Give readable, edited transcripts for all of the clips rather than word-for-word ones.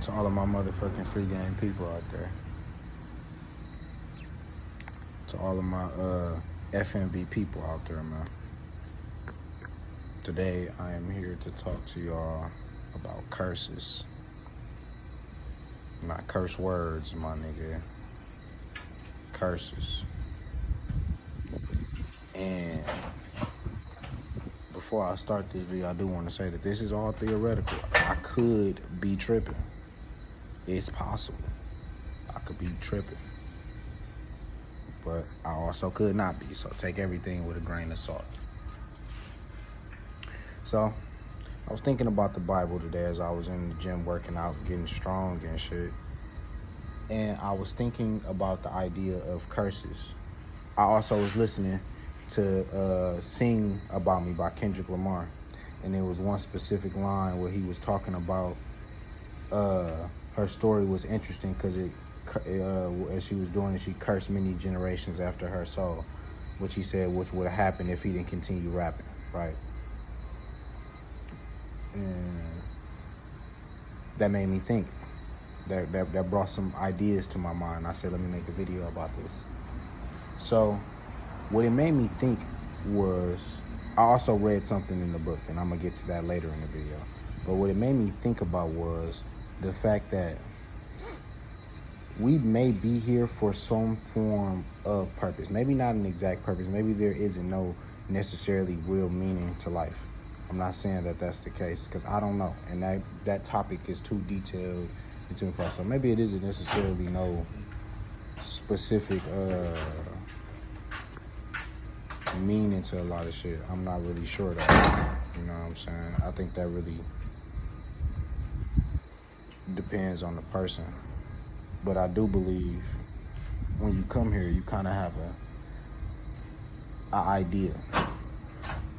To all of my motherfucking free game people out there. To all of my FNB people out there, man. Today I am here to talk to y'all about curses. Not curse words, my nigga. Curses. And before I start this video, I do want to say that this is all theoretical. I could be tripping. It's possible. I could be tripping. But I also could not be. So take everything with a grain of salt. So I was thinking about the Bible today as I was in the gym working out, getting strong and shit. And I was thinking about the idea of curses. I also was listening to Sing About Me by Kendrick Lamar. And there was one specific line where he was talking about her story was interesting because as she was doing it, she cursed many generations after her soul, which he said which would have happened if he didn't continue rapping, right? And that made me think. That brought some ideas to my mind. I said, let me make a video about this. So what it made me think was, I also read something in the book, and I'm gonna get to that later in the video. But what it made me think about was the fact that we may be here for some form of purpose. Maybe not an exact purpose. Maybe there isn't no necessarily real meaning to life. I'm not saying that that's the case because I don't know. And that topic is too detailed into the process. So maybe it isn't necessarily no specific meaning to a lot of shit. I'm not really sure that. You know what I'm saying? I think that really depends on the person. But I do believe when you come here, you kind of have an idea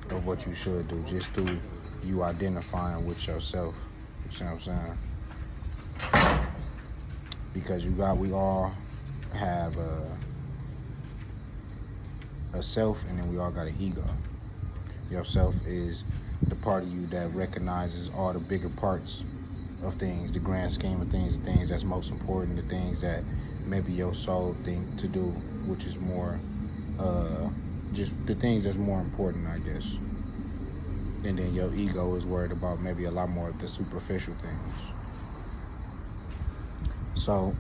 of what you should do just through you identifying with yourself. You see what I'm saying? Because we all have a self, and then we all got an ego. Yourself is the part of you that recognizes all the bigger parts of things, the grand scheme of things, the things that's most important, the things that maybe your soul think to do, which is more, just the things that's more important, I guess. And then your ego is worried about maybe a lot more of the superficial things. So,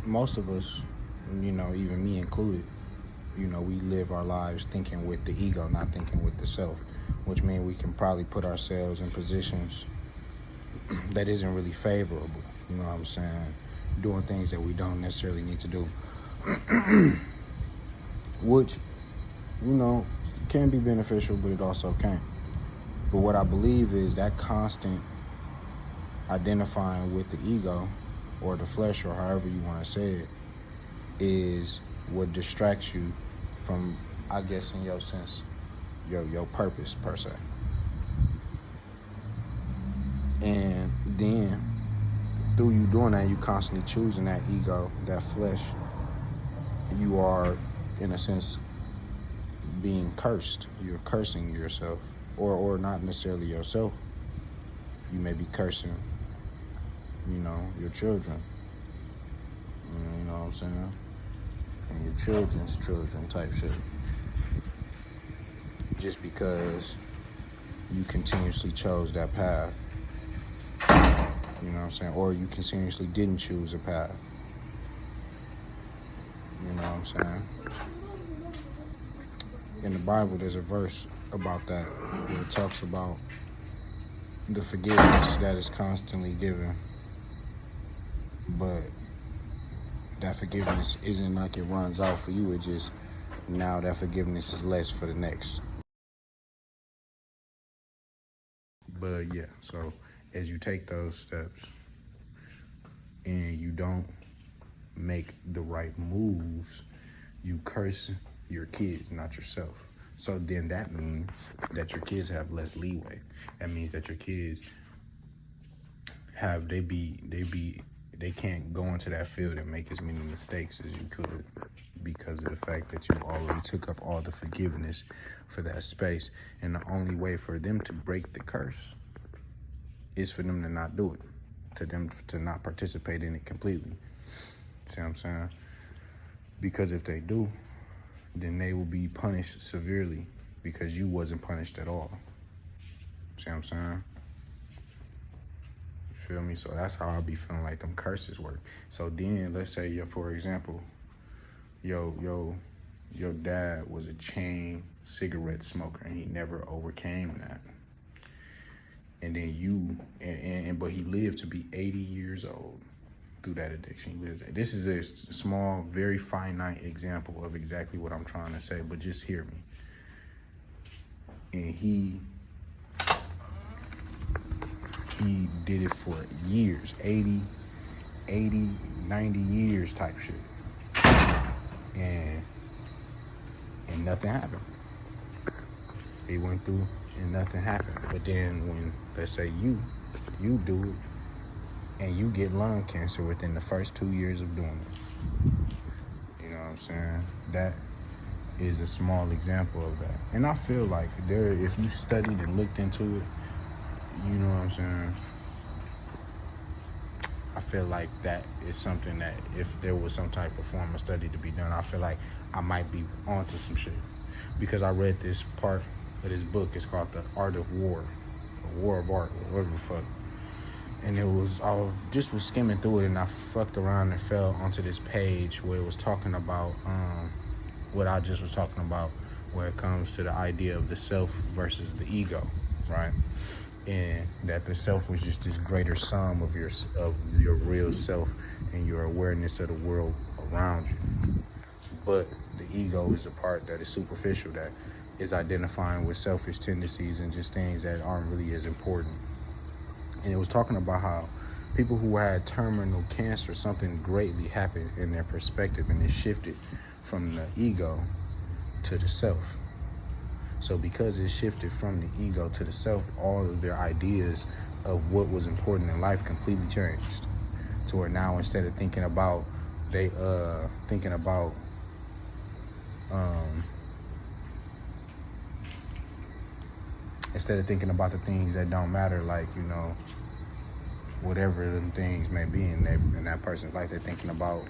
most of us, you know, even me included, you know, we live our lives thinking with the ego, not thinking with the self, which means we can probably put ourselves in positions that isn't really favorable, you know what I'm saying? Doing things that we don't necessarily need to do. Which, you know, can be beneficial, but it also can't. But what I believe is that constant identifying with the ego or the flesh, or however you want to say it, is what distracts you from, I guess in your sense, your purpose per se. And then through you doing that, you constantly choosing that ego, that flesh. You are, in a sense, being cursed. You're cursing yourself, or not necessarily yourself. You may be cursing, you know, your children. You know what I'm saying? And your children's children type shit. Just because you continuously chose that path. You know what I'm saying? Or you continuously didn't choose a path. You know what I'm saying? In the Bible, there's a verse about that where it talks about the forgiveness that is constantly given. But that forgiveness isn't like it runs out for you. It just, now that forgiveness is less for the next. But yeah, so as you take those steps and you don't make the right moves, you curse your kids, not yourself. So then that means that your kids have less leeway. That means that your kids have, they can't go into that field and make as many mistakes as you could because of the fact that you already took up all the forgiveness for that space. And the only way for them to break the curse is for them to not do it. to them to not participate in it completely. See what I'm saying? Because if they do, then they will be punished severely because you wasn't punished at all. See what I'm saying? You feel me? So that's how I be feeling like them curses work. So then let's say, for example, your dad was a chain cigarette smoker and he never overcame that. And then but he lived to be 80 years old through that addiction. He lived. This is a small, very finite example of exactly what I'm trying to say, but just hear me. And he did it for years, 80, 90 years type shit. And nothing happened. He went through and nothing happened. But then when, let's say you do it and you get lung cancer within the first 2 years of doing it. You know what I'm saying? That is a small example of that. And I feel like if you studied and looked into it, you know what I'm saying? I feel like that is something that if there was some type of form of study to be done, I feel like I might be onto some shit. Because I read this part of this book. It's called The Art of War, or War of Art, or whatever the fuck. And I just was skimming through it and I fucked around and fell onto this page where it was talking about what I just was talking about, where it comes to the idea of the self versus the ego, right? And that the self was just this greater sum of your real self and your awareness of the world around you. But the ego is the part that is superficial, that is identifying with selfish tendencies and just things that aren't really as important. And it was talking about how people who had terminal cancer, something greatly happened in their perspective, and it shifted from the ego to the self. So because it shifted from the ego to the self, all of their ideas of what was important in life completely changed. To where now, instead of thinking about the things that don't matter, like, you know, whatever them things may be in that person's life, they're thinking about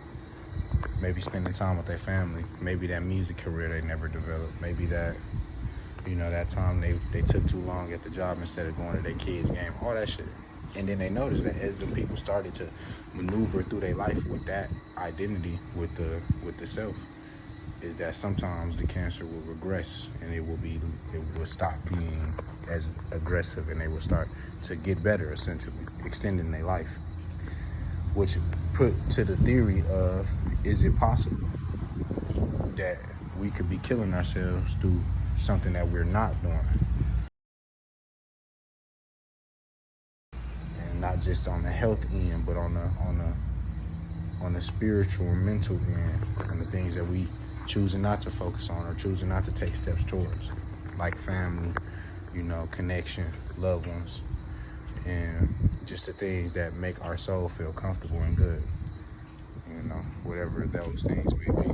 maybe spending time with their family, maybe that music career they never developed, maybe that, you know, that time they took too long at the job instead of going to their kids' game, all that shit. And then they noticed that as the people started to maneuver through their life with that identity, with the self, is that sometimes the cancer will regress and it will stop being as aggressive and they will start to get better, essentially, extending their life. Which put to the theory of, is it possible that we could be killing ourselves through something that we're not doing? And not just on the health end, but on the spiritual and mental end, on the things that we choosing not to focus on or choosing not to take steps towards, like family, you know, connection, loved ones, and just the things that make our soul feel comfortable and good, you know, whatever those things may be.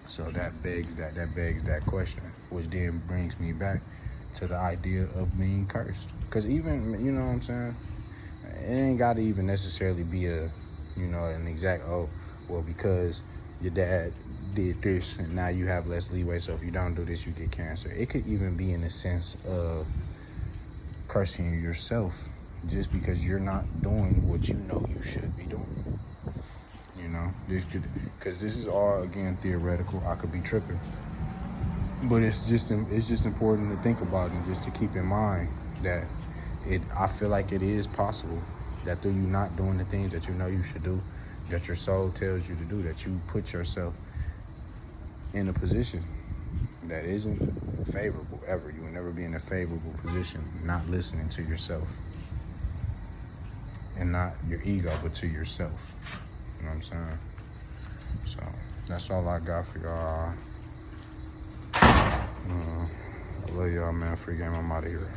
So that begs that question, which then brings me back to the idea of being cursed. Because even, you know what I'm saying, it ain't got to even necessarily be an exact, because your dad did this and now you have less leeway, so if you don't do this, you get cancer. It could even be in the sense of cursing yourself just because you're not doing what you know you should be doing. You know, because this is all, again, theoretical. I could be tripping, but it's just important to think about and just to keep in mind that I feel like it is possible that through you not doing the things that you know you should do, that your soul tells you to do, that you put yourself in a position that isn't favorable ever. You will never be in a favorable position not listening to yourself. And not your ego, but to yourself. You know what I'm saying? So that's all I got for y'all. I love y'all, man. Free game, I'm out of here.